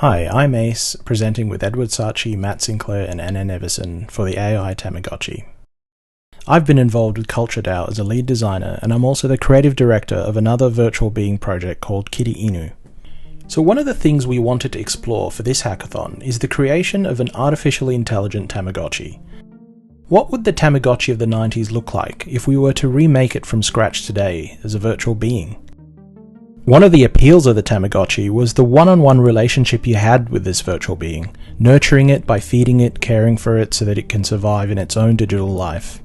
Hi, I'm Ace, presenting with Edward Saatchi, Matt Sinclair and Anna Nevison for the AI Tamagochi. I've been involved with Culture DAO as a lead designer, and I'm also the creative director of another virtual being project called Kitty Inu. So one of the things we wanted to explore for this hackathon is the creation of an artificially intelligent Tamagotchi. What would the Tamagotchi of the 90s look like if we were to remake it from scratch today as a virtual being? One of the appeals of the Tamagotchi was the one-on-one relationship you had with this virtual being, nurturing it by feeding it, caring for it so that it can survive in its own digital life.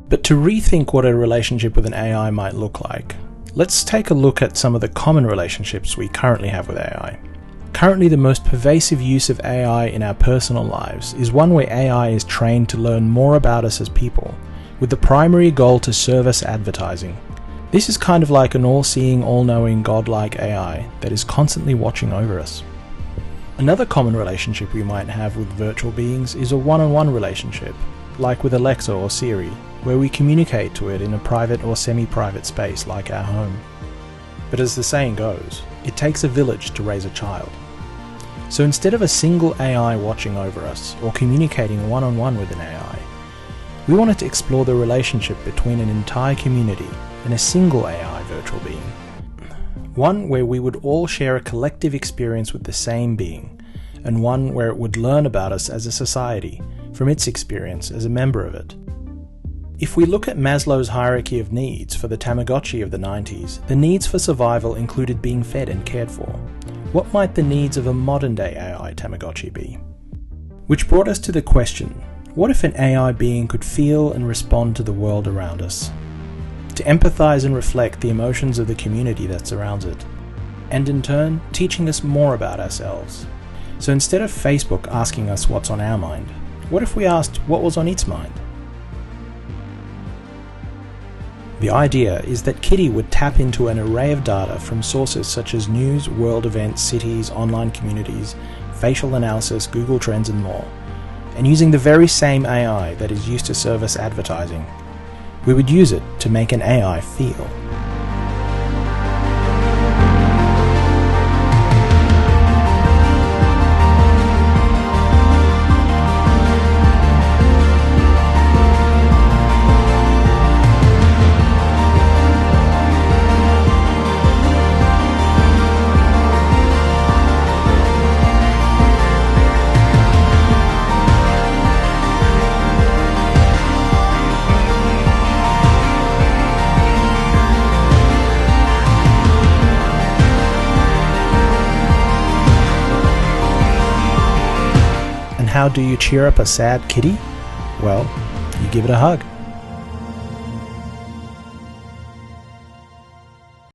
But to rethink what a relationship with an AI might look like, let's take a look at some of the common relationships we currently have with AI. Currently, the most pervasive use of AI in our personal lives is one where AI is trained to learn more about us as people, with the primary goal to serve us advertising. This is kind of like an all-seeing, all-knowing, godlike AI that is constantly watching over us. Another common relationship we might have with virtual beings is a one-on-one relationship, like with Alexa or Siri, where we communicate to it in a private or semi-private space like our home. But as the saying goes, it takes a village to raise a child. So instead of a single AI watching over us or communicating one-on-one with an AI, we wanted to explore the relationship between an entire community and a single AI virtual being. One where we would all share a collective experience with the same being, and one where it would learn about us as a society from its experience as a member of it. If we look at Maslow's hierarchy of needs for the Tamagotchi of the 90s, the needs for survival included being fed and cared for. What might the needs of a modern-day AI Tamagotchi be? Which brought us to the question, what if an AI being could feel and respond to the world around us? To empathize and reflect the emotions of the community that surrounds it, and in turn, teaching us more about ourselves. So instead of Facebook asking us what's on our mind, what if we asked what was on its mind? The idea is that Kitty would tap into an array of data from sources such as news, world events, cities, online communities, facial analysis, Google Trends and more, and using the very same AI that is used to serve us advertising, we would use it to make an AI feel. How do you cheer up a sad kitty? Well, you give it a hug.